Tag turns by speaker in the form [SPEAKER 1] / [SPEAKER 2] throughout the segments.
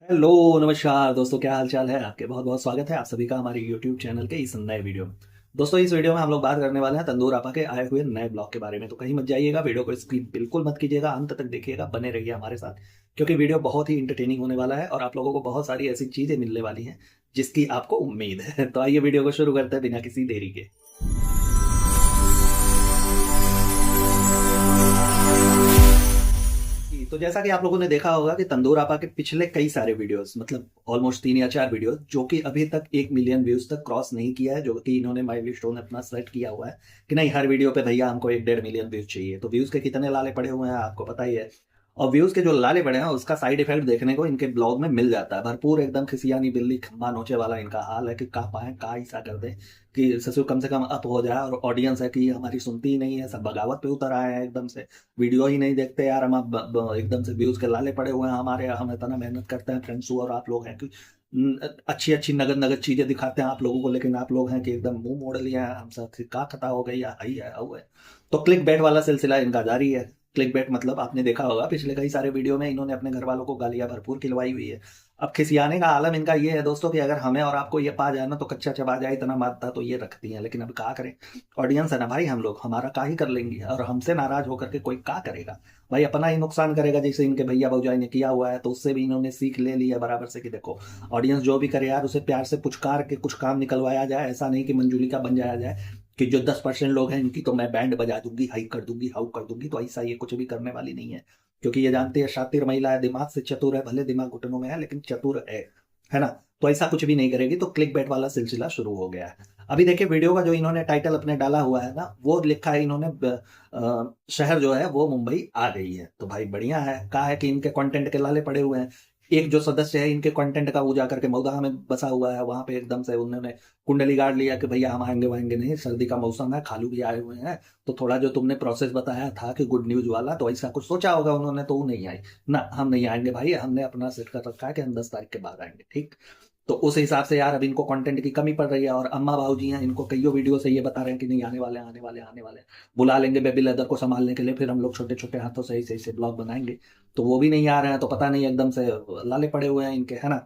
[SPEAKER 1] Hello. नमस्कार दोस्तों, क्या हाल चाल है आपके। बहुत बहुत स्वागत है आप सभी का हमारे यूट्यूब चैनल के इस नए वीडियो में। दोस्तों, इस वीडियो में हम लोग बात करने वाले हैं तंदूर आपा के आए हुए नए ब्लॉग के बारे में। तो कहीं मत जाइएगा, वीडियो को स्किप बिल्कुल मत कीजिएगा, अंत तक देखिएगा, बने रहिए हमारे साथ, क्योंकि वीडियो बहुत ही इंटरटेनिंग होने वाला है और आप लोगों को बहुत सारी ऐसी चीजें मिलने वाली हैं जिसकी आपको उम्मीद है। तो आइए वीडियो को शुरू करते हैं बिना किसी देरी के। तो जैसा कि आप लोगों ने देखा होगा कि तंदूर आपा के पिछले कई सारे वीडियोस, मतलब ऑलमोस्ट 3 या 4 वीडियोस, जो कि अभी तक 1 मिलियन व्यूज तक क्रॉस नहीं किया है, जो कि इन्होंने माइलस्टोन अपना सेट किया हुआ है कि नहीं, हर वीडियो पे भैया हमको 1-1.5 मिलियन व्यूज चाहिए। तो व्यूज के कितने लाले पड़े हुए हैं आपको पता ही है। और व्यूज के जो लाले पड़े हैं उसका साइड इफेक्ट देखने को इनके ब्लॉग में मिल जाता है भरपूर। एकदम खिसियानी बिल्ली खंबा नोचे वाला इनका हाल है कि का पाए का ऐसा कर दे कि ससुर कम से कम अप हो जाए। और ऑडियंस है कि हमारी सुनती ही नहीं है, सब बगावत पे उतर आए हैं एकदम से। वीडियो ही नहीं देखते यार, हम अब एकदम से व्यूज के लाले पड़े हुए हैं हमारे। हम इतना मेहनत करते हैं फ्रेंड्स और आप लोग हैं कि अच्छी अच्छी नगद नगद चीजें दिखाते हैं आप लोगों को, लेकिन आप लोग हैं कि एकदम मुंह मोड़ लिया है हमसे, का खता हो गई या हई है हऊ है। तो क्लिक बैट वाला सिलसिला इनका जारी है। क्लिक बैट मतलब आपने देखा होगा पिछले कई सारे वीडियो में इन्होंने अपने घर वालों को गालियां भरपूर खिलवाई हुई है। अब खिसियाने का आलम इनका ये है दोस्तों कि अगर हमें और आपको ये पा जाए ना तो कच्चा चबा जाए, इतना मारता तो ये रखती है। लेकिन अब क्या करें, ऑडियंस है ना भाई, हम लोग हमारा का ही कर लेंगे और हमसे नाराज होकर के कोई का करेगा भाई, अपना ही नुकसान करेगा। जैसे इनके भैया भौजाई ने किया हुआ है, तो उससे भी इन्होंने सीख ले ली है बराबर से कि देखो, ऑडियंस जो भी करे यार उसे प्यार से पुचकार के कुछ काम निकलवाया जाए। ऐसा नहीं कि मंजूली का बन जाया जाए कि जो 10% लोग हैं इनकी तो मैं बैंड बजा दूंगी, हाई कर दूंगी, हाउ कर दूंगी। तो ऐसा ये कुछ भी करने वाली नहीं है, क्योंकि ये जानती है शातिर महिला है, दिमाग से चतुर है, भले दिमाग घुटनों में है लेकिन चतुर है ना। तो ऐसा कुछ भी नहीं करेगी। तो क्लिक बैट वाला सिलसिला शुरू हो गया है। अभी देखिए वीडियो का जो इन्होंने टाइटल अपने डाला हुआ है ना, वो लिखा है इन्होंने शहर जो है वो मुंबई आ गई है। तो भाई बढ़िया है, कहा है कि इनके कंटेंट के लाले पड़े हुए हैं। एक जो सदस्य है इनके कंटेंट का, वो जाकर के मऊदा में बसा हुआ है, वहां पे एकदम से उन्होंने कुंडली गाड़ लिया कि भैया हम आएंगे वाएंगे नहीं, सर्दी का मौसम है, खालू भी आए हुए हैं। तो थोड़ा जो तुमने प्रोसेस बताया था कि गुड न्यूज वाला, तो ऐसा कुछ सोचा होगा उन्होंने, तो वो नहीं आई ना। हम नहीं आएंगे भाई, हमने अपना सेट कर रखा है कि हम 10 तारीख के बाद आएंगे, ठीक। तो उस हिसाब से यार अब इनको कंटेंट की कमी पड़ रही है। और अम्मा बाबू जी हैं, इनको कईयों वीडियो से ये बता रहे हैं कि नहीं, आने वाले आने वाले आने वाले, बुला लेंगे बेबी लेदर को संभालने के लिए, फिर हम लोग छोटे छोटे हाथों से ऐसे ऐसे ब्लॉग बनाएंगे। तो वो भी नहीं आ रहे हैं। तो पता नहीं, एकदम से लाले पड़े हुए हैं इनके, है ना।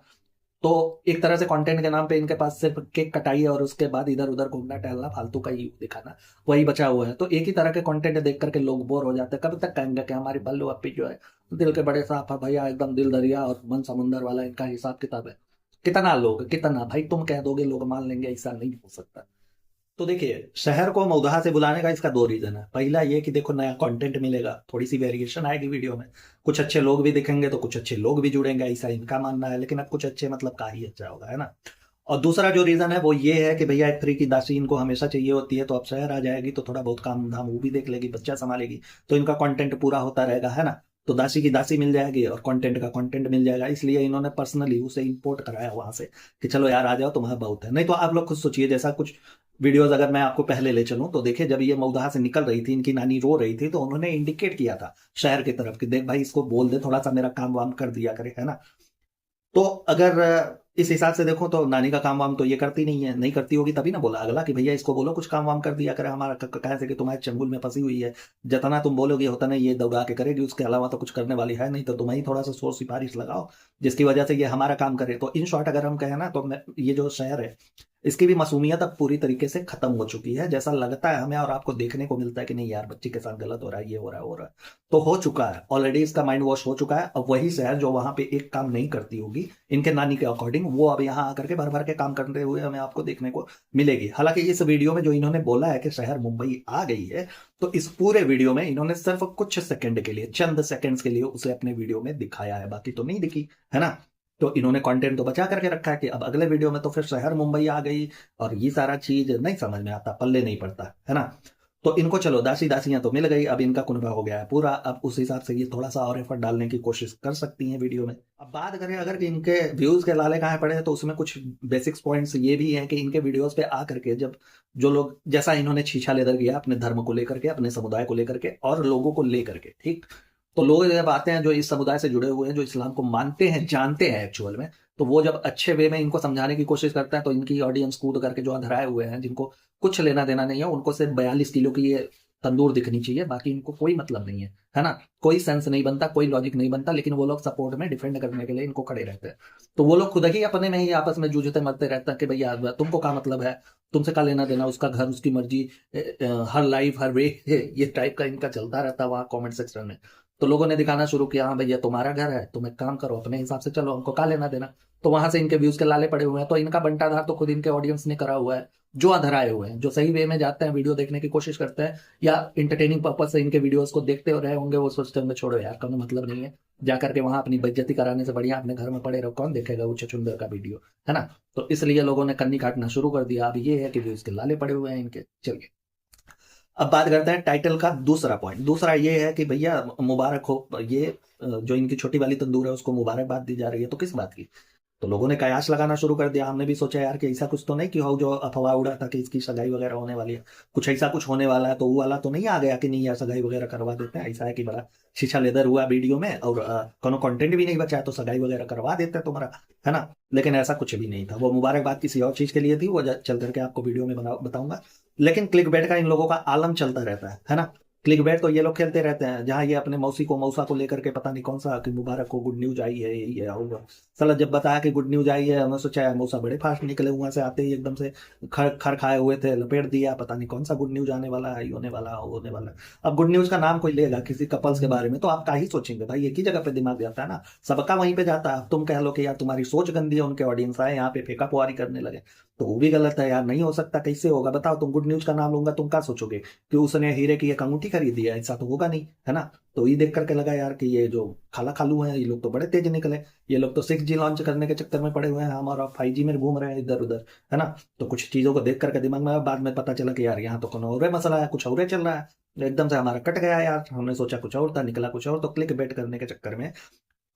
[SPEAKER 1] तो एक तरह से कंटेंट के नाम पे इनके पास सिर्फ केक कटाई है और उसके बाद इधर उधर घूमना टहलना, फालतू का ही दिखाना, वही बचा हुआ है। तो एक ही तरह के कंटेंट देख करके लोग बोर हो जाते हैं। कब तक कहेंगे कि हमारी बल्लू अपी जो है दिल के बड़े साफ है भैया, एकदम दिल दरिया और मन समुंदर वाला इनका हिसाब किताब है। कितना लोग, कितना भाई तुम कह दोगे लोग मान लेंगे, ऐसा नहीं हो सकता। तो देखिए, शहर को मऊधा से बुलाने का इसका 2 रीजन है। पहला ये कि देखो नया कंटेंट मिलेगा, थोड़ी सी वेरिएशन आएगी वीडियो में, कुछ अच्छे लोग भी दिखेंगे तो कुछ अच्छे लोग भी जुड़ेंगे, ऐसा इनका मानना है। लेकिन अब कुछ अच्छे मतलब का ही अच्छा होगा, है ना। और दूसरा जो रीजन है वो ये है कि भैया एक फ्री की दासी इनको हमेशा चाहिए होती है। तो अब शहर आ जाएगी तो थोड़ा बहुत काम धाम वो भी देख लेगी, बच्चा संभालेगी, तो इनका कंटेंट पूरा होता रहेगा, है ना। तो दासी की दासी मिल जाएगी और कंटेंट का कंटेंट मिल जाएगा। इसलिए इन्होंने पर्सनली उसे इंपोर्ट कराया वहां से कि चलो यार आ जाओ, तुम्हारा बहुत है। नहीं तो आप लोग खुद सोचिए, जैसा कुछ वीडियोस अगर मैं आपको पहले ले चलूं तो देखिए, जब ये मऊधा से निकल रही थी, इनकी नानी रो रही थी, तो उन्होंने इंडिकेट किया था शहर की तरफ कि देख भाई इसको बोल दे थोड़ा सा मेरा काम वाम कर दिया करे, है ना। तो अगर इस हिसाब से देखो तो नानी का काम वाम तो ये करती नहीं है, नहीं करती होगी तभी ना बोला अगला कि भैया इसको बोलो कुछ काम वाम कर दिया करे हमारा, कहे से कि तुम्हारे चंगुल में फंसी हुई है, जितना तुम बोलोगे होता नहीं ये दौड़ा के करेगी, उसके अलावा तो कुछ करने वाली है नहीं। तो तुम ही थोड़ा सा सोच सिफारिश लगाओ जिसकी वजह से ये हमारा काम करे। तो इन शॉर्ट अगर हम कहें ना तो ये जो शहर है इसकी भी मासूमियत अब पूरी तरीके से खत्म हो चुकी है, जैसा लगता है हमें और आपको देखने को मिलता है कि नहीं यार बच्ची के साथ गलत हो रहा है, ये हो रहा है हो रहा है। तो हो चुका है ऑलरेडी, इसका माइंड वॉश हो चुका है। अब वही शहर जो वहां पे एक काम नहीं करती होगी इनके नानी के अकॉर्डिंग, वो अब यहाँ आकर के भर भर के काम करते हुए हमें आपको देखने को मिलेगी। हालांकि इस वीडियो में जो इन्होंने बोला है कि शहर मुंबई आ गई है, तो इस पूरे वीडियो में इन्होंने सिर्फ कुछ सेकंड के लिए, चंद सेकंड्स के लिए उसे अपने वीडियो में दिखाया है, बाकी तो नहीं दिखी, है ना। तो इन्होंने कंटेंट तो बचा करके रखा है कि अब अगले वीडियो में तो फिर शहर मुंबई आ गई और ये सारा चीज नहीं समझ में आता, पल्ले नहीं पड़ता, है ना। तो इनको चलो दासी दासियां तो मिल गई, अब इनका कुनबा हो गया है पूरा। अब उस हिसाब से ये थोड़ा सा और एफर्ट डालने की कोशिश कर सकती हैं वीडियो में। अब बात करें अगर कि इनके व्यूज के लाले कहाँ पड़े हैं, तो उसमें कुछ बेसिक्स पॉइंट्स ये भी हैं कि इनके वीडियोस पे आ करके जब जो लोग, जैसा इन्होंने छीछा लेकर किया अपने धर्म को लेकर के, अपने समुदाय को लेकर के और लोगों को लेकर के, ठीक। तो लोग जब आते हैं जो इस समुदाय से जुड़े हुए हैं, जो इस्लाम को मानते हैं जानते हैं एक्चुअल में, तो वो जब अच्छे वे में इनको समझाने की कोशिश करते हैं तो इनकी ऑडियंस कूद करके जो अधराए हुए हैं, जिनको कुछ लेना देना नहीं है, उनको सिर्फ 42 किलो की ये तंदूर दिखनी चाहिए, बाकी इनको कोई मतलब नहीं है ना, कोई सेंस नहीं बनता, कोई लॉजिक नहीं बनता, लेकिन वो लोग सपोर्ट में डिफेंड करने के लिए इनको खड़े रहते हैं। तो वो लोग खुद ही अपने में ही आपस में जूझते मरते रहते हैं कि भैया तुमको क्या मतलब है, तुमसे क्या लेना देना, उसका घर उसकी मर्जी, हर लाइफ हर वे, ये टाइप का इनका चलता रहता है वहाँ कमेंट सेक्शन में। तो लोगों ने दिखाना शुरू किया, हाँ भैया तुम्हारा घर है, तुम एक काम करो अपने हिसाब से चलो, हमको क्या लेना देना। तो वहां से इनके व्यूज के लाले पड़े हुए हैं। तो इनका बंटाधार तो खुद इनके ऑडियंस ने करा हुआ है, जो अधराए हुए हैं, जो सही वे में जाते हैं, वीडियो देखने की कोशिश करते हैं या इंटरटेनिंग पर्पज से इनके वीडियोस को देखते रहे होंगे, वो सोचते होंगे छोड़ो यार, कोई मतलब नहीं है, जाकर के वहां अपनी बेइज्जती कराने से बढ़िया अपने घर में पड़े रहो, कौन देखेगा वो छछूंदर का वीडियो, है ना। तो इसलिए लोगों ने कन्नी काटना शुरू कर दिया। अब ये है कि व्यूज के लाले पड़े हुए हैं इनके। चलिए अब बात करते हैं टाइटल का दूसरा पॉइंट। दूसरा ये है कि भैया मुबारक हो, ये जो इनकी छोटी वाली तंदूर है उसको मुबारकबाद दी जा रही है, तो किस बात की। तो लोगों ने कयास लगाना शुरू कर दिया। हमने भी सोचा यार कि ऐसा कुछ तो नहीं कि हो जो अफवाह उड़ा था कि इसकी सगाई वगैरह होने वाली है, कुछ ऐसा कुछ होने वाला है, तो वो वाला तो नहीं आ गया कि नहीं यार सगाई वगैरह करवा देते हैं। ऐसा है कि बड़ा शीशा लेदर हुआ वीडियो में और कोनो कंटेंट भी नहीं बचा है, तो सगाई वगैरह करवा देते हैं तुम्हारा, है ना। लेकिन ऐसा कुछ भी नहीं था, वो मुबारकबाद किसी और चीज के लिए थी, वो चल करके आपको वीडियो में बताऊंगा। लेकिन क्लिक बेट का इन लोगों का आलम चलता रहता है ना। क्लिक बैट तो ये लोग खेलते रहते हैं, जहां ये अपने मौसी को मौसा को लेकर के पता नहीं कौन सा कि मुबारक को गुड न्यूज आई है, यही है होगा। साला जब बताया कि गुड न्यूज आई है, हमने सोचा यार मौसा बड़े फास्ट निकले, वहां से आते ही एकदम से खर खर खाए हुए थे, लपेट दिया, पता नहीं कौन सा गुड न्यूज आने वाला है, ये होने वाला है, वो होने वाला है। अब गुड न्यूज का नाम कोई लेगा किसी कपल्स के बारे में, तो आप क्या ही सोचेंगे भाई, एक ही जगह पे दिमाग जाता है ना, सबका वहीं पे जाता है। तुम कह लो कि यार तुम्हारी सोच गंदी है, उनके ऑडियंस आए यहाँ पे फेंका पुआरी करने लगे, तो वो भी गलत है यार, नहीं हो सकता, कैसे होगा बताओ। तुम गुड न्यूज का नाम लूंगा, तुम क्या सोचोगे कि उसने हीरे की एक अंगूठी खरीदी है, ऐसा तो होगा नहीं, है ना। तो ये देख करके लगा यार कि ये जो खाला खालू हैं ये लोग तो बड़े तेज निकले, ये लोग तो 6G लॉन्च करने के चक्कर में पड़े हुए हैं, हम और 5G में घूम रहे हैं इधर उधर, है ना। तो कुछ चीजों को देख करके दिमाग में बाद में पता चला कि यार यहाँ तो कोनो और मसला है, कुछ और चल रहा है, एकदम से हमारा कट गया यार, हमने सोचा कुछ और था, निकला कुछ और। तो क्लिक बेट करने के चक्कर में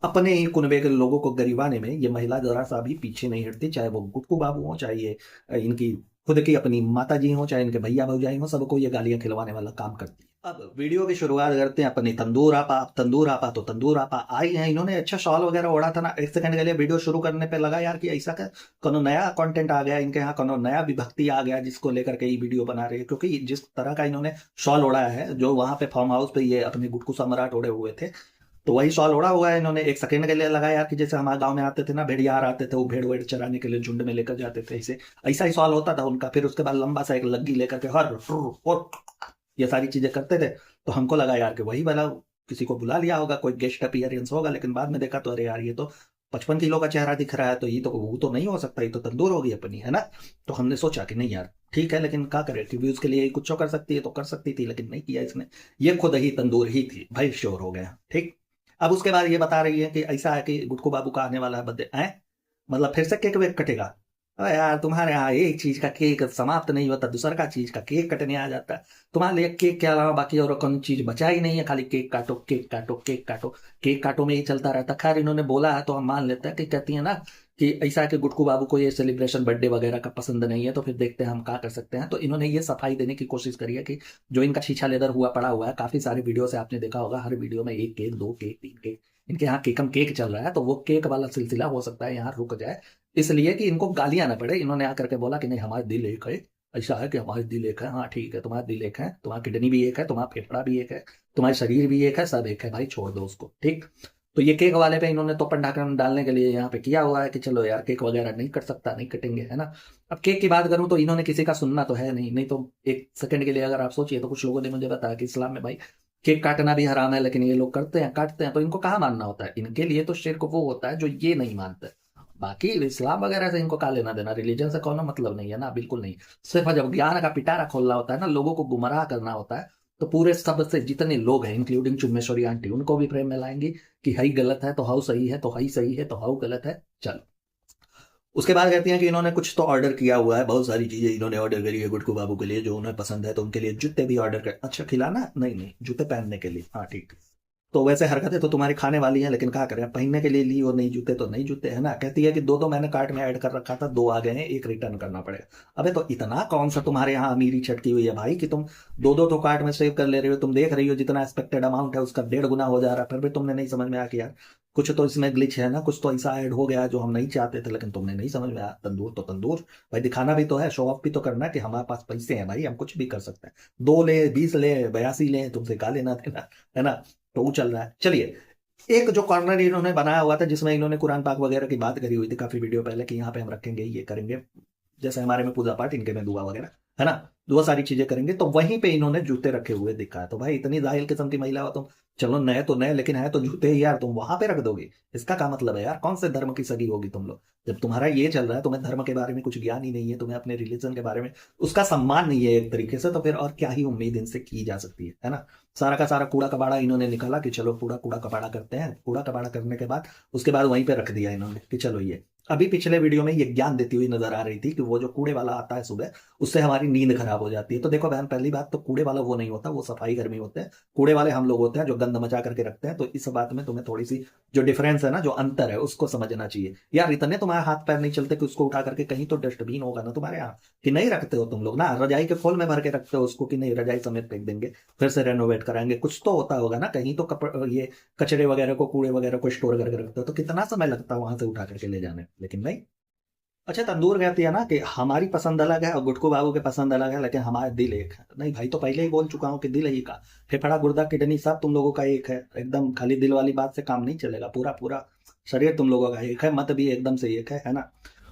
[SPEAKER 1] अपने ही कुनबे के लोगों को गरिवाने में ये महिला जरा सा भी पीछे नहीं हटती, चाहे वो गुटकू बाबू हो, चाहे ये इनकी खुद की अपनी माता जी हो, चाहे इनके भैया भौजाई हो, सबको ये गालियां खिलवाने वाला काम करती है। अब वीडियो की शुरुआत करते हैं अपनी तंदूर आपा। तंदूर आपा तो तंदूर आपा आई हैं, इन्होंने अच्छा शॉल वगैरह ओढ़ा था ना, 1 सेकंड के लिए वीडियो शुरू करने पे लगा यार कि ऐसा का कोनो नया कंटेंट आ गया इनके यहाँ, कोनो नया विभक्ति आ गया जिसको लेकर के ये वीडियो बना रहे हैं। क्योंकि जिस तरह का इन्होंने शॉल ओढ़ा है, जो वहां पे फार्म हाउस पे ये अपने गुटकू सम्राट ओढ़े हुए थे, तो वही सॉल ओढ़ा हुआ है इन्होंने। 1 सेकंड के लिए लगा यार कि जैसे हमारे गांव में आते थे ना भेड़ियार आते थे, वो भेड़ वेड़ चराने के लिए झुंड में लेकर जाते थे, ऐसे ऐसा ही सॉल होता था उनका। फिर उसके बाद लंबा सा एक लग्गी लेकर के हर ये सारी चीजें करते थे। तो हमको लगा यार कि वही वाला किसी को बुला लिया होगा, कोई गेस्ट अपीयरेंस होगा, लेकिन बाद में देखा तो अरे यार ये तो 55 किलो का चेहरा दिख रहा है, तो ये तो वो तो नहीं हो सकता, ये तो तंदूर होगी अपनी, है ना। तो हमने सोचा कि नहीं यार ठीक है, लेकिन क्या करे, रिव्यूज के लिए कुछ कर सकती है तो कर सकती थी, लेकिन नहीं किया इसने, ये खुद ही तंदूर ही थी भाई, श्योर हो गया ठीक। अब उसके बाद ये बता रही है कि ऐसा है कि गुटकू बाबू का आने वाला है बर्थडे है, मतलब फिर से केक वेक कटेगा। अरे यार तुम्हारे यहाँ एक चीज का केक समाप्त नहीं होता, दूसरा का चीज का केक कटने आ जाता है। तुम्हारे लिए केक के अलावा बाकी और कौन चीज बचा ही नहीं है, खाली केक काटो केक काटो केक काटो केक काटो में ही चलता रहता। खैर इन्होंने बोला है तो हम मान लेते हैं कि कहती है ना कि ऐसा है कि गुटकू बाबू को ये सेलिब्रेशन बर्थडे वगैरह का पसंद नहीं है, तो फिर देखते हैं हम क्या कर सकते हैं। तो इन्होंने ये सफाई देने की कोशिश करी है कि जो इनका शीशा लेदर हुआ पड़ा हुआ है, काफी सारे वीडियो से आपने देखा होगा, हर वीडियो में 1 केक 2 केक 3 केक, इनके यहाँ केकम केक चल रहा है, तो वो केक वाला सिलसिला हो सकता है यहाँ रुक जाए, इसलिए कि इनको गालियां ना पड़े। इन्होंने आकर के बोला कि नहीं हमारे दिल एक है, ऐसा है कि हमारे दिल एक है, हाँ ठीक है तुम्हारा दिल एक है, तुम्हारा किडनी भी एक है, तुम्हारा फेफड़ा भी एक है, तुम्हारा शरीर भी एक है, सब एक है भाई, छोड़ दो उसको ठीक। तो ये केक वाले पे इन्होंने तो पंडाकरण डालने के लिए यहाँ पे किया हुआ है कि चलो यार केक वगैरह नहीं कट सकता, नहीं कटेंगे, है ना। अब केक की बात करूं तो इन्होंने किसी का सुनना तो है नहीं, नहीं तो 1 सेकंड के लिए अगर आप सोचिए तो कुछ लोगों ने मुझे बताया कि इस्लाम में भाई केक काटना भी हराम है, लेकिन ये लोग करते हैं काटते हैं, तो इनको कहाँ मानना होता है, इनके लिए तो शिर्क वो होता है जो ये नहीं मानते। बाकी इस्लाम वगैरह से इनको क्या लेना देना, रिलीजन से कोनो मतलब नहीं है ना, बिल्कुल नहीं। सिर्फ जब ज्ञान का पिटारा खोलना होता है ना, लोगों को गुमराह करना होता है, तो पूरे सब से जितने लोग हैं इंक्लूडिंग चुम्बेश्वरी आंटी, उनको भी प्रेम में लाएंगी कि हई गलत है तो हाउ सही है, तो हई सही है तो हाउ गलत है, चलो। उसके बाद कहती हैं कि इन्होंने कुछ तो ऑर्डर किया हुआ है, बहुत सारी चीजें इन्होंने ऑर्डर करी है गुटकू बाबू के लिए जो उन्हें पसंद है, तो उनके लिए जूते भी ऑर्डर कर, अच्छा खिलाना नहीं नहीं जूते पहनने के लिए, हाँ ठीक। तो वैसे हरकतें तो तुम्हारी खाने वाली हैं, लेकिन क्या करें, पहनने के लिए ली और नहीं जूते तो नहीं जूते, है ना। कहती है कि दो मैंने कार्ट में ऐड कर रखा था, 2 आ गए हैं, 1 रिटर्न करना पड़ेगा। अबे तो इतना कौन सा तुम्हारे यहाँ अमीरी छटकी हुई है भाई कि तुम दो तो कार्ट में सेव कर ले रहे हो, तुम देख रही हो जितना एक्सपेक्टेड अमाउंट है उसका 1.5 गुना हो जा रहा है, फिर भी तुमने नहीं समझ में आया कि यार कुछ तो इसमें ग्लिच है ना, कुछ तो ऐसा ऐड हो गया जो हम नहीं चाहते थे, लेकिन तुमने नहीं समझ में आया। तंदूर तो तंदूर भाई, दिखाना भी तो है, शो ऑफ भी तो करना है कि हमारे पास पैसे हैं भाई, हम कुछ भी कर सकते हैं। 2 ले, 20 ले, 82 ले, तुमसे का लेना देना, है ना। तो वो चल रहा है। चलिए, एक जो कॉर्नर इन्होंने बनाया हुआ था जिसमें इन्होंने कुरान पाक वगैरह की बात करी हुई थी काफी वीडियो पहले, कि यहाँ पे हम रखेंगे, ये करेंगे, जैसे हमारे में पूजा पाठ, इनके में दुआ वगैरह, है ना, दुआ सारी चीजें करेंगे, तो वहीं पे इन्होंने जूते रखे हुए दिखा है। तो भाई इतनी जाहिल किस्म की महिला हो तुम, चलो नए तो नए, लेकिन है तो जूते ही यार, तुम वहां पे रख दोगे, इसका क्या मतलब है यार? कौन से धर्म की सगी होगी तुम लोग? जब तुम्हारा ये चल रहा है, तुम्हें धर्म के बारे में कुछ ज्ञान ही नहीं है, तुम्हें अपने रिलीजन के बारे में उसका सम्मान नहीं है एक तरीके से, तो फिर और क्या ही उम्मीद इनसे की जा सकती है ना। सारा का सारा कूड़ा कबाड़ा इन्होंने निकाला कि चलो पूरा कूड़ा कबाड़ा करते हैं। कूड़ा कबाड़ा करने के बाद उसके बाद वहीं पे रख दिया इन्होंने कि चलो ये। अभी पिछले वीडियो में ये ज्ञान देती हुई नजर आ रही थी कि वो जो कूड़े वाला आता है सुबह, उससे हमारी नींद खराब हो जाती है। तो देखो बहन, पहली बात तो कूड़े वाला वो नहीं होता, वो सफाई कर्मी होते हैं। कूड़े वाले हम लोग होते हैं जो गंद मचा करके रखते हैं। तो इस बात में तुम्हें थोड़ी सी जो डिफरेंस है ना, जो अंतर है, उसको समझना चाहिए यार। इतने तुम्हारे हाथ पैर नहीं चलते कि उसको उठा करके कहीं तो डस्टबिन होगा ना तुम्हारे यहाँ, कि नहीं रखते हो तुम लोग ना? रजाई के खोल में भर के रखते हो उसको, कि नहीं रजाई समेत फेंक देंगे, फिर से रेनोवेट कराएंगे, कुछ तो होता होगा ना कहीं तो। ये कचरे वगैरह को, कूड़े वगैरह को स्टोर करके रखते हो, तो कितना समय लगता है वहां से उठा करके ले जाने, लेकिन नहीं। अच्छा, तंदूर कहती है ना कि हमारी पसंद अलग है और गुटकू बाबू के पसंद अलग है, लेकिन हमारा दिल एक है। नहीं भाई, तो पहले ही बोल चुका हूँ कि दिल एक का, फेफड़ा गुर्दा किडनी सब तुम लोगों का एक है एकदम। खाली दिल वाली बात से काम नहीं चलेगा, पूरा पूरा शरीर तुम लोगों का एक है, मत भी एकदम से एक है ना।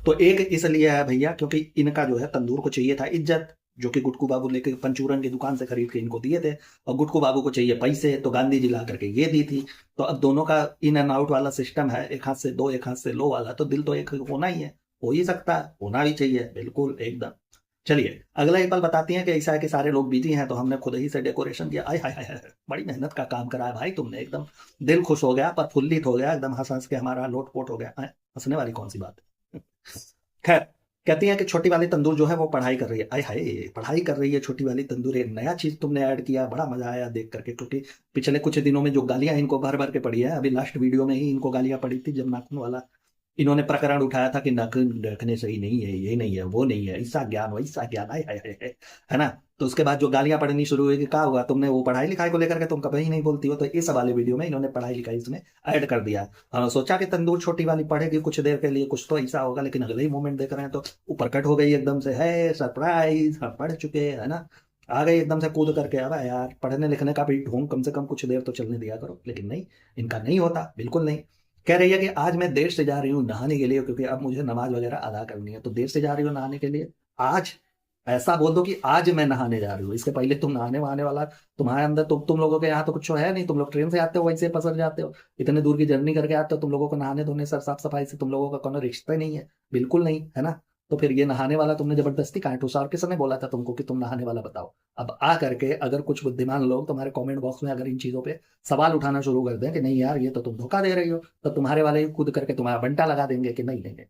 [SPEAKER 1] तो एक इसलिए है भैया क्योंकि इनका जो है, तंदूर को चाहिए था इज्जत, जो कि गुटकू बाबू लेके पंचूरन की दुकान से खरीद के इनको दिए थे, और गुटकू बाबू को चाहिए पैसे, तो गांधी जी ला करके ये दी थी। तो अब दोनों का इन एंड आउट वाला सिस्टम है, एक हाथ से दो, एक हाथ से लो वाला, तो दिल तो एक होना ही है, हो ही सकता है, होना भी चाहिए, बिल्कुल एकदम। चलिए, अगला एक पल बताती हैं कि ऐसा है कि सारे लोग बिजी हैं, तो हमने खुद ही से डेकोरेशन किया। आय हाय हाय हाय, बड़ी मेहनत का काम करा है भाई तुमने, एकदम दिल खुश हो गया, प्रफुल्लित हो गया एकदम, हंस हंस के हमारा लोटपोट हो गया। हंसने वाली कौन सी बात है? खैर, कहती हैं कि छोटी वाली तंदूर जो है वो पढ़ाई कर रही है। आय हाय, पढ़ाई कर रही है छोटी वाली तंदूर, एक नया चीज तुमने ऐड किया, बड़ा मजा आया देख करके। क्योंकि पिछले कुछ दिनों में जो गालियां इनको भर भर के पड़ी है, अभी लास्ट वीडियो में ही इनको गालियां पड़ी थी जब नाखून वाला इन्होंने प्रकरण उठाया था कि नाखून रखने सही नहीं है, ये नहीं है, वो नहीं है, ऐसा ज्ञान वैसा ज्ञान, आय हाय हाय, है ना। तो उसके बाद जो गालियां पड़नी शुरू हुई कि क्या हुआ, तुमने वो पढ़ाई लिखाई को लेकर के तुम कभी ही नहीं बोलती हो, तो इस वाले वीडियो में इन्होंने पढ़ाई लिखाई इसमें ऐड कर दिया। सोचा कि तंदूर छोटी वाली पढ़ेगी कुछ देर के लिए, कुछ तो ऐसा होगा, लेकिन अगले ही मोमेंट देख रहे हैं तो ऊपर कट हो गई एकदम से, है सरप्राइज, हम पढ़ चुके है ना। आ गई एकदम से कूद करके। अब यार, पढ़ने लिखने का भी ढोंग कम से कम कुछ देर तो चलने दिया करो, लेकिन नहीं, इनका नहीं होता, बिल्कुल नहीं। कह रही है कि आज मैं देर से जा रही हूँ नहाने के लिए, क्योंकि अब मुझे नमाज वगैरह अदा करनी है, तो देर से जा रही हूँ नहाने के लिए आज। ऐसा बोल दो कि आज मैं नहाने जा रही हूँ, इसके पहले तुम नहाने वहाने वाला तुम्हारे अंदर तो, तुम लोगों के यहाँ तो कुछ है नहीं, तुम लोग ट्रेन से आते हो वैसे पसर जाते हो, इतने दूर की जर्नी करके आते हो, तुम लोगों को नहाने धोने सर साफ सफाई से तुम लोगों का कोनो रिश्ता ही नहीं है, बिल्कुल नहीं, है ना। तो फिर ये नहाने वाला तुमने जबरदस्ती कहा ठूसा, और किसने बोला था तुमको कि तुम नहाने वाला बताओ? अब आ करके अगर कुछ बुद्धिमान लोग तुम्हारे कमेंट बॉक्स में अगर इन चीजों पे सवाल उठाना शुरू कर दें कि नहीं यार ये तो तुम धोखा दे रही हो, तो तुम्हारे वाले कूद करके तुम्हारा बंटा लगा देंगे कि नहीं लेंगे।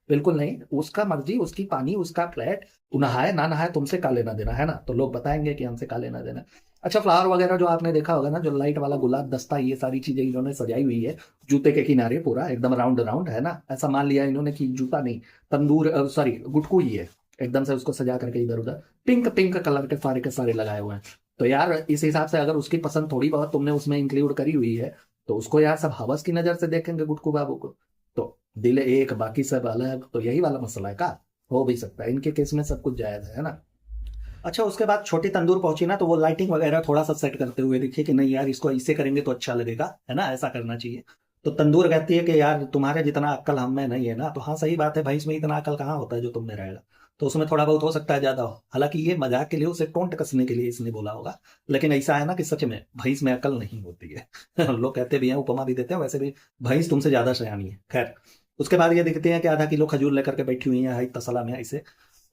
[SPEAKER 1] बिल्कुल नहीं, उसका मर्जी, उसकी पानी, उसका फ्लैट, नहाए ना नहाए तुमसे का लेना देना, है ना। तो लोग बताएंगे कि हमसे का लेना देना। अच्छा, फ्लावर वगैरह जो आपने देखा होगा ना, जो लाइट वाला गुलाब दस्ता, ये सारी चीजें इन्होंने सजाई हुई है जूते के किनारे, पूरा एकदम राउंड राउंड, है ना। ऐसा मान लिया इन्होंने कि जूता नहीं, तंदूर सॉरी गुटकू ही है, एकदम से उसको सजा करके इधर उधर पिंक पिंक कलर के सारे लगाए हुए हैं। तो यार इस हिसाब से अगर उसकी पसंद थोड़ी बहुत तुमने उसमें इंक्लूड करी हुई है, तो उसको यार सब हवस की नजर से देखेंगे गुटकू बाबू को। तो दिल एक बाकी सब अलग, तो यही वाला मसला है का। हो भी सकता है इनके केस में सब कुछ जायज है ना। अच्छा, उसके बाद छोटी तंदूर पहुंची ना, तो वो लाइटिंग वगैरह थोड़ा सा सेट करते हुए देखिए कि नहीं यार, इसको इससे करेंगे तो अच्छा लगेगा, है ना, ऐसा करना चाहिए। तो तंदूर कहती है कि यार तुम्हारे जितना अक्ल हम में नहीं है ना। तो हाँ, सही बात है भाई, इसमें इतना अक्ल कहाँ होता है जो तुम में रहेगा। तो उसमें थोड़ा बहुत हो सकता है ज्यादा हो, हालांकि ये मजाक के लिए, उसे टोंट कसने के लिए इसने बोला होगा, लेकिन ऐसा है ना कि सच में भैंस में अकल नहीं होती है। लोग कहते भी हैं, उपमा भी देते हैं, वैसे भी भैंस तुमसे ज्यादा सयानी है। खैर, उसके बाद ये दिखते हैं कि आधा किलो खजूर लेकर के बैठी हुई है हाई तसला में ऐसे।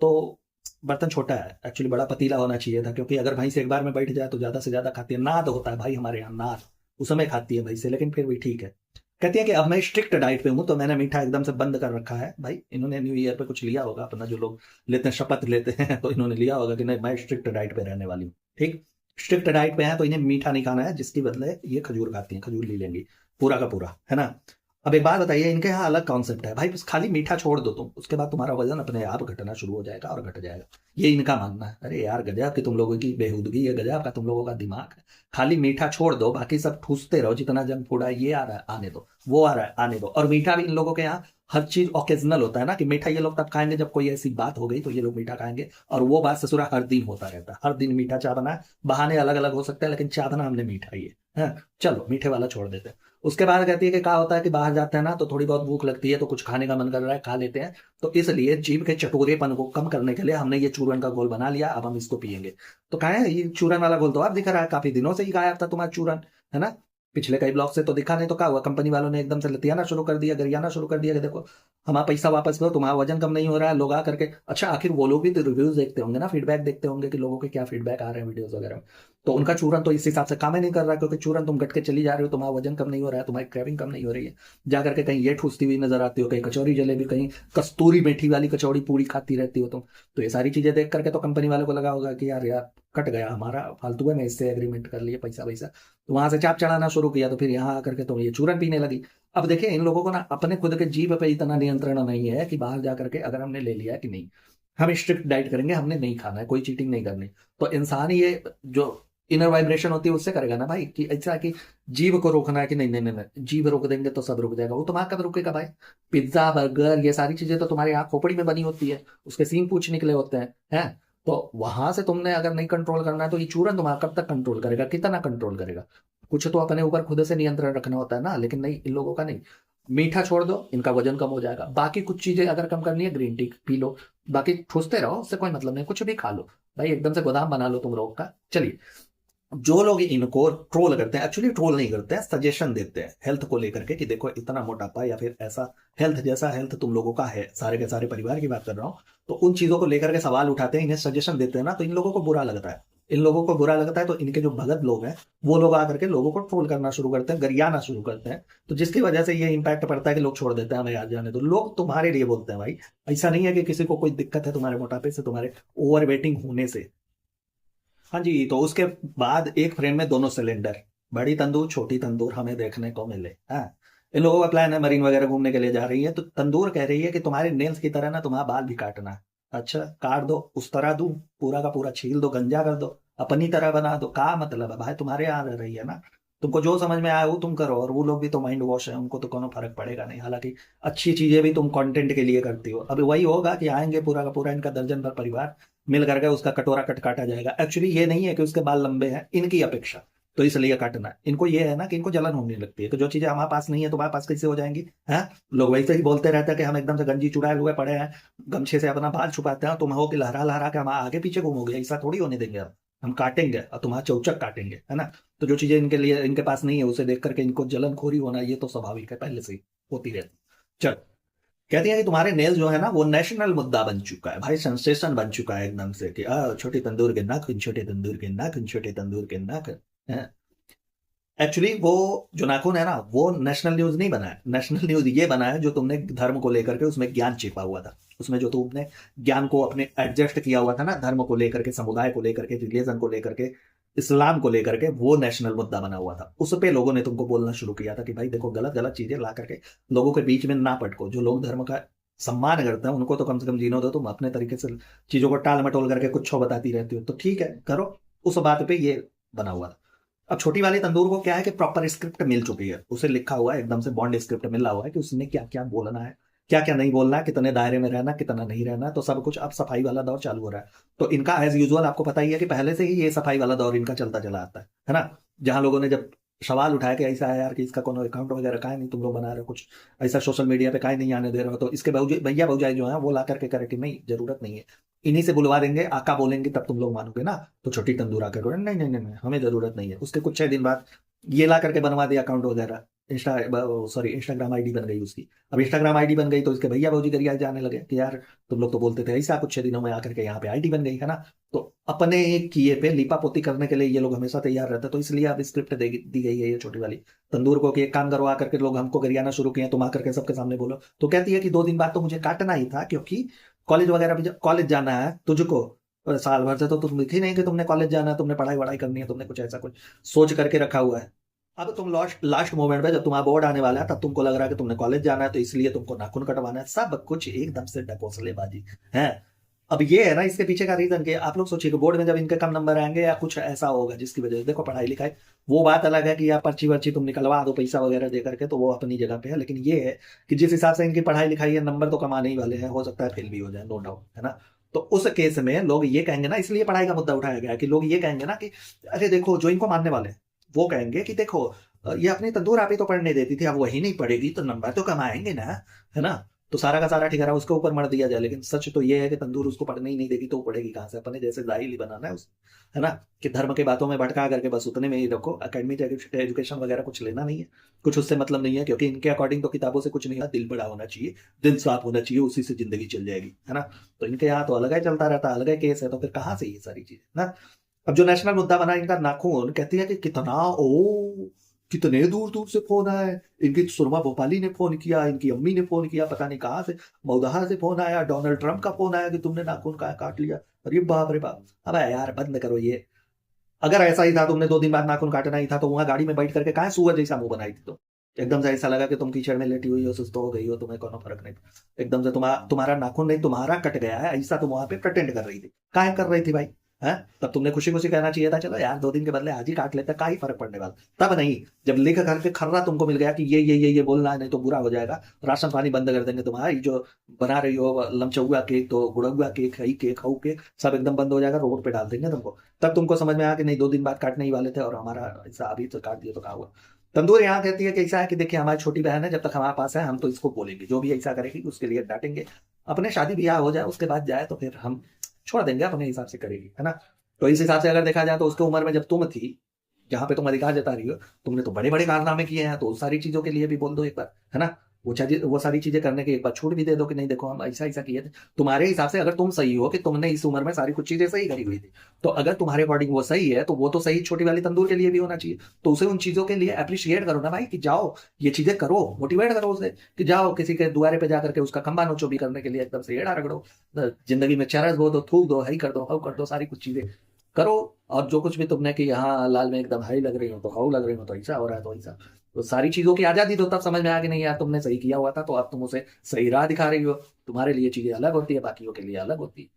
[SPEAKER 1] तो बर्तन छोटा है एक्चुअली, बड़ा पतीला होना चाहिए था, क्योंकि अगर भैंस एक बार में बैठ जाए तो ज्यादा से ज्यादा खाती है, नाद होता है भाई हमारे यहाँ, नाद उस समय खाती है भैंसे, लेकिन फिर भी ठीक है। कहती है कि अब मैं स्ट्रिक्ट डाइट पे हूँ, तो मैंने मीठा एकदम से बंद कर रखा है। भाई इन्होंने न्यू ईयर पे कुछ लिया होगा अपना, जो लोग लेते हैं शपथ लेते हैं, तो इन्होंने लिया होगा कि नहीं मैं स्ट्रिक्ट डाइट पे रहने वाली हूँ। ठीक, स्ट्रिक्ट डाइट पे है तो इन्हें मीठा नहीं खाना है, जिसकी बदले ये खजूर खाती हैं, खजूर ले लेंगी पूरा का पूरा, है ना। अब एक बात बताइए, इनके यहाँ अलग कॉन्सेप्ट है भाई, बस खाली मीठा छोड़ दो तुम, उसके बाद तुम्हारा वजन अपने आप घटना शुरू हो जाएगा और घट जाएगा। ये इनका मानना है। अरे यार गजब की तुम लोगों की बेहूदगी है, गजब का तुम लोगों का दिमाग है। खाली मीठा छोड़ दो, बाकी सब ठूसते रहो, जितना जंक फूड है ये आ रहा है आने दो, वो आ रहा है आने दो। और मीठा भी इन लोगों के यहाँ हर चीज ओकेजनल होता है ना, कि मीठा ये लोग तब खाएंगे जब कोई ऐसी बात हो गई तो ये लोग मीठा खाएंगे। और वो बात ससुरा हर दिन होता रहता है, हर दिन मीठा चाय बना है। बहाने अलग अलग हो सकते हैं लेकिन चाय बना हमने मीठा ही है। चलो मीठे वाला छोड़ देते हैं। उसके बाद कहती है कि क्या होता है कि बाहर जाते हैं ना तो थोड़ी बहुत भूख लगती है, तो कुछ खाने का मन कर रहा है, खा लेते हैं। तो इसलिए जीभ के चटोरेपन को कम करने के लिए हमने ये चूरन का घोल बना लिया, अब हम इसको पियेंगे। तो कहा है ये चूरन वाला घोल तो अब दिख रहा है, काफी दिनों से ही गायब था तुम्हारा चूरन, है ना। पिछले कई ब्लॉक से तो दिखा नहीं, तो क्या हुआ, कंपनी वालों ने एकदम से लतियाना शुरू कर दिया, गरियाना शुरू कर दिया कि देखो हमारा पैसा वापस करो, तुम्हारा वजन कम नहीं हो रहा है। लोग आ करके, अच्छा आखिर वो लोग भी तो रिव्यूज देखते होंगे ना, फीडबैक देखते होंगे कि लोगों के क्या फीडबैक आ रहे हैं वीडियोस वगैरह में। तो उनका चूरन तो इस हिसाब से काम ही नहीं कर रहा, क्योंकि चूरन तुम घट के चली जा रही हो, तुम्हारा वजन कम नहीं हो रहा है, तुम्हारी क्रेविंग कम नहीं हो रही है। जा करके कहीं ये ठूसती हुई नजर आती हो, कहीं कचौरी जलेबी, कहीं कस्तूरी मेथी वाली कचौड़ी पूरी खाती रहती हो तुम। तो ये सारी चीजें देख करके तो कंपनी वाले को लगा होगा कि यार यार कट गया हमारा, फालतू है, मैं इससे एग्रीमेंट कर लिए पैसा वैसा। तो वहां से चाप चढ़ाना शुरू किया, तो फिर यहाँ आकर के तो ये चूरन पीने लगी। अब देखिए इन लोगों को ना अपने खुद के जीभ पे इतना नियंत्रण नहीं है कि बाहर जाकर के अगर हमने ले लिया कि नहीं, हम स्ट्रिक्ट डाइट करेंगे, हमने नहीं खाना है, कोई चीटिंग नहीं करनी। तो इंसान ये जो इनर वाइब्रेशन होती है उससे करेगा ना भाई, कि ऐसा कि जीव को रोकना है कि नहीं नहीं नहीं नहीं, जीव रोक देंगे तो सब रुक जाएगा, वो तुम्हारा कब रुकेगा भाई। पिज्जा बर्गर ये सारी चीजें तो तुम्हारे यहाँ खोपड़ी में बनी होती है, उसके सींग पूछ निकले होते हैं। तो वहां से तुमने अगर नहीं कंट्रोल करना है तो ये चूरन तुम्हारा कब तक कंट्रोल करेगा, कितना कंट्रोल करेगा। कुछ तो अपने ऊपर खुद से नियंत्रण रखना होता है ना, लेकिन नहीं, इन लोगों का नहीं। मीठा छोड़ दो, इनका वजन कम हो जाएगा। बाकी कुछ चीजें अगर कम करनी है, ग्रीन टी पी लो, बाकी ठूसते रहो, उससे कोई मतलब नहीं, कुछ भी खा लो भाई, एकदम से गोदाम बना लो तुम रोग का। चलिए, जो लोग इनको ट्रोल करते हैं, एक्चुअली ट्रोल नहीं करते हैं, सजेशन देते हैं हेल्थ को लेकर के, कि देखो इतना मोटापा या फिर ऐसा हेल्थ, जैसा हेल्थ तुम लोगों का है, सारे के सारे परिवार की बात कर रहा हूं, तो उन चीजों को लेकर के सवाल उठाते हैं, इन्हें सजेशन देते हैं ना, तो इन लोगों को बुरा लगता है। इन लोगों को बुरा लगता है तो इनके जो भगत लोग हैं वो लोग आकर के लोगों को ट्रोल करना शुरू करते हैं, गरियाना शुरू करते हैं। तो जिसकी वजह से ये इंपैक्ट पड़ता है कि लोग छोड़ देते हैं, हमें याद जाने दो, लोग तुम्हारे लिए बोलते हैं भाई। ऐसा नहीं है कि किसी को कोई दिक्कत है तुम्हारे मोटापे से, तुम्हारे ओवर वेटिंग होने से। हाँ जी, तो उसके बाद एक फ्रेम में दोनों सिलेंडर, बड़ी तंदूर छोटी तंदूर हमें देखने को मिले। हाँ, इन लोगों का प्लान है मरीन वगैरह घूमने के लिए जा रही है, तो तंदूर कह रही है कि तुम्हारे नेल्स की तरह ना तुम्हारा बाल भी काटना है। अच्छा काट दो, उस तरह दूं, पूरा का पूरा छील दो, गंजा कर दो, अपनी तरह बना दो, का मतलब है भाई, तुम्हारे यहाँ रह रही है ना, तुमको जो समझ में आया वो तुम करो। और वो लोग भी तो माइंड वॉश है, उनको तो कोनो फर्क पड़ेगा नहीं। हालांकि अच्छी चीजें भी तुम कंटेंट के लिए करती हो। अभी वही होगा कि आएंगे पूरा का पूरा इनका दर्जन भर परिवार मिल करके उसका कटोरा कट काटा जाएगा। एक्चुअली ये नहीं है कि उसके बाल लंबे हैं इनकी अपेक्षा, तो इसलिए काटना है। इनको ये है ना कि इनको जलन होने लगती है कि जो चीजें हमारे पास नहीं है तुम्हारे पास कैसे हो जाएंगी। हैं, लोग वैसे ही बोलते रहते हैं कि हम एकदम से गंजी चुड़ाए हुए पड़े हैं, गमछे से अपना बाल छुपाते हैं, तुम हो कि लहरा लहरा के हम आगे पीछे घूमोगे, ऐसा थोड़ी होने देंगे। हम काटेंगे और तुम्हारा चौचक काटेंगे, है ना। तो जो चीजें इनके लिए इनके पास नहीं है उसे देख करके इनको जलनखोरी होना, ये तो स्वाभाविक है, पहले से ही होती रहती। चल, कहती है कि तुम्हारे नेल जो है ना वो नेशनल मुद्दा बन चुका है भाई, सेंसेशन बन चुका है एकदम से, कि छोटी तंदूर के नाखून, छोटे तंदूर के नाखून, छोटे तंदूर के नाखून। एक्चुअली वो जो नाखून है ना वो नेशनल न्यूज नहीं बना है, नेशनल न्यूज ये बना है जो तुमने धर्म को लेकर के उसमें ज्ञान छिपा हुआ था, उसमें जो तुमने ज्ञान को अपने एडजस्ट किया हुआ था ना, धर्म को लेकर के, समुदाय को लेकर के, रिलीजन को लेकर के, इस्लाम को लेकर के, वो नेशनल मुद्दा बना हुआ था। उस पे लोगों ने तुमको बोलना शुरू किया था कि भाई देखो गलत गलत चीजें ला करके लोगों के बीच में ना पटको। जो लोग धर्म का सम्मान करते हैं उनको तो कम से कम जीनो दो, तुम अपने तरीके से चीजों को टाल मटोल करके कुछ बताती रहती हो, तो ठीक है करो। उस बात पे ये बना हुआ था। अब छोटी वाली तंदूर को क्या है कि प्रॉपर स्क्रिप्ट मिल चुकी है, उसे लिखा हुआ है, एकदम से बॉन्ड स्क्रिप्ट मिला हुआ है कि उसने क्या क्या बोलना है, क्या क्या नहीं बोलना है, कितने दायरे में रहना, कितना नहीं रहना, तो सब कुछ। अब सफाई वाला दौर चालू हो रहा है, तो इनका एज यूजुअल आपको पता ही है कि पहले से ही ये सफाई वाला दौर इनका चलता चला आता है ना। जहां लोगों ने जब सवाल उठाया कि ऐसा है यार कि इसका कोनो अकाउंट वगैरह का नहीं तुम लोग बना रहे हो, कुछ ऐसा सोशल मीडिया पे काहे नहीं आने दे रहे हो, तो इसके भैया भौजाई जो है वो ला करके करे कि नहीं जरूरत नहीं है, इन्हीं से बुलवा देंगे, आका बोलेंगे तब तुम लोग मानोगे ना। तो छोटी तंदूर आकर करो, नहीं नहीं नहीं नहीं, हमें जरूरत नहीं है। उसके कुछ 6 दिन बाद ये ला करके बनवा दिया अकाउंट वगैरह, इंस्टा सॉरी इंस्टाग्राम आईडी बन गई उसकी। अब इंस्टाग्राम आईडी बन गई तो इसके भैया भौजी गरिया जाने लगे कि यार तुम लोग तो बोलते थे ऐसा, कुछ 6 दिनों में आकर के यहाँ पे आईडी बन गई, है ना। तो अपने किए पे लीपा पोती करने के लिए ये लोग हमेशा तैयार रहते हैं, तो इसलिए अब स्क्रिप्ट दी गई है ये छोटी वाली तंदूर को कि एक काम करो, आकर के लोग हमको गरियाना शुरू किए, तुम आकर के सबके सामने बोलो। तो कहती है कि 2 दिन बाद तो मुझे काटना ही था, क्योंकि कॉलेज वगैरह भी, कॉलेज जाना है तुझको, और साल भर से तो तुम लिखी नहीं कि तुमने कॉलेज जाना है, तुमने पढ़ाई वढ़ाई करनी है, तुमने कुछ ऐसा कुछ सोच करके रखा हुआ है। अब तुम लास्ट लास्ट मोमेंट पे जब तुम्हारा बोर्ड आने वाला है तब तुमको लग रहा है कि तुमने कॉलेज जाना है तो इसलिए तुमको नाखून कटवाना है, सब कुछ एकदम से ढकोसलेबाजी है। अब ये है ना इसके पीछे का रीजन कि आप लोग सोचिए कि बोर्ड में जब इनके कम नंबर आएंगे या कुछ ऐसा होगा जिसकी वजह से, देखो पढ़ाई लिखाई वो बात अलग है कि आप पर्ची वर्ची तुम निकलवा दो पैसा वगैरह दे करके, तो वो अपनी जगह पे है, लेकिन ये है कि जिस हिसाब से इनकी पढ़ाई लिखाई है नंबर तो कमाने ही वाले हैं, हो सकता है फेल भी हो जाए, नो डाउट, है ना। तो उस केस में लोग ये कहेंगे ना, इसलिए पढ़ाई का मुद्दा उठाया गया है कि लोग ये कहेंगे ना कि अरे देखो जो इनको मानने वाले हैं वो कहेंगे कि देखो ये अपनी तंदूर आप ही तो पढ़ने देती थी, अब वही नहीं पढ़ेगी तो नंबर तो कमाएंगे ना, है ना। तो सारा का सारा ठिकाना उसके ऊपर मर दिया जाए, लेकिन सच तो ये है कि तंदूर उसको पढ़ने ही नहीं देगी तो वो पढ़ेगी कहाँ से, अपने जैसे जाहिल ही बनाना है उस, है ना। कि धर्म के बातों में भटका करके बस उतने में ही रखो, अकेडमिक एजुकेशन वगैरह कुछ लेना नहीं है, कुछ उससे मतलब नहीं है, क्योंकि इनके अकॉर्डिंग तो किताबों से कुछ नहीं है, दिल बड़ा होना चाहिए, दिल साफ होना चाहिए, उसी से जिंदगी चल जाएगी, है ना। तो इनके यहाँ तो अलग ही चलता रहता है, अलग ही केस है, तो फिर कहाँ से ये सारी चीजें ना। अब जो नेशनल मुद्दा बना इनका नाखून, कहती है कि कितना ओ कितने दूर दूर से फोन आए, इनकी सुरमा भोपाली ने फोन किया, इनकी अम्मी ने फोन किया, पता नहीं कहाँ से मौदहा से फोन आया, डोनाल्ड ट्रंप का फोन आया कि तुमने नाखून का काट लिया। अरे बाप रे बाप, अब यार बंद करो ये। अगर ऐसा ही था तुमने 2 दिन बाद नाखून काटना ही था तो वहां गाड़ी में बैठ करके कहाँ सुअर जैसा मुंह बनाई थी, तो एकदम से ऐसा लगा कि तुम कीचड़ में लेटी हुई हो, सुस्त हो गई हो, तुम्हें कोनो फर्क नहीं, एकदम से तुम्हारा नाखून नहीं तुम्हारा कट गया है, ऐसा तुम वहां पे प्रटेंड कर रही थी, काहे कर रही थी भाई, है। तब तुमने खुशी खुशी कहना चाहिए था चलो यार 2 दिन के बदले आज ही काट लेते, का ही फर्क पड़ने वाला। तब नहीं, जब लिख करके खर्रा तुमको मिल गया कि ये बोलना है नहीं तो बुरा हो जाएगा, राशन पानी बंद कर देंगे तुम्हारा, ये जो बना रही हो लमचौआ केक तो गुड़ौआ केक, हई केक, हऊ केक, सब एकदम बंद हो जाएगा, रोड पे डाल देंगे तुमको। तब तुमको समझ में आया कि नहीं 2 दिन बाद काटने ही वाले थे और हमारा ऐसा अभी तो काट दिया तो कहा हुआ। तंदूर यहाँ कहती है कि ऐसा है कि देखिए हमारी छोटी बहन है, जब तक हमारे पास है हम तो इसको बोलेंगे, जो भी ऐसा करेगी उसके लिए डांटेंगे, अपने शादी ब्याह हो जाए उसके बाद जाए तो फिर हम छोड़ देंगे, अपने हिसाब से करेगी, है ना। तो इस हिसाब से अगर देखा जाए तो उसके उम्र में जब तुम थी, जहां पे तुम अधिकार जता रही हो, तुमने तो बड़े बड़े कारनामे किए हैं, तो उस सारी चीजों के लिए भी बोल दो एक बार, है ना। वो सारी चीजें करने के एक बार छूट भी दे दो कि नहीं देखो हम ऐसा ऐसा किए थे, तुम्हारे हिसाब से अगर तुम सही हो कि तुमने इस उम्र में सारी कुछ चीजें सही करी हुई थी, तो अगर तुम्हारे अकॉर्डिंग वो सही है तो वो तो सही छोटी वाली तंदूर के लिए भी होना चाहिए, तो उसे उन चीजों के लिए अप्रिशिएट करो ना भाई, कि जाओ ये चीजें करो, मोटिवेट करो उसे कि जाओ किसी के दुआरे पे जाकर के उसका खंबा नोचो भी करने के लिए एकदम से एड़ा रगड़ो, जिंदगी में चरस बो दो, थूक दो, हई कर दो, हव कर दो, सारी कुछ चीजें करो। और जो कुछ भी तुमने कि यहाँ लाल में एकदम हाई लग रही हो तो हाउ लग रही हो, तो ऐसा हो रहा है तो ऐसा, तो सारी चीजों की आजादी, तो तब समझ में आ कि नहीं यार तुमने सही किया हुआ था, तो अब तुम उसे सही राह दिखा रही हो, तुम्हारे लिए चीजें अलग होती है बाकियों के लिए अलग होती है।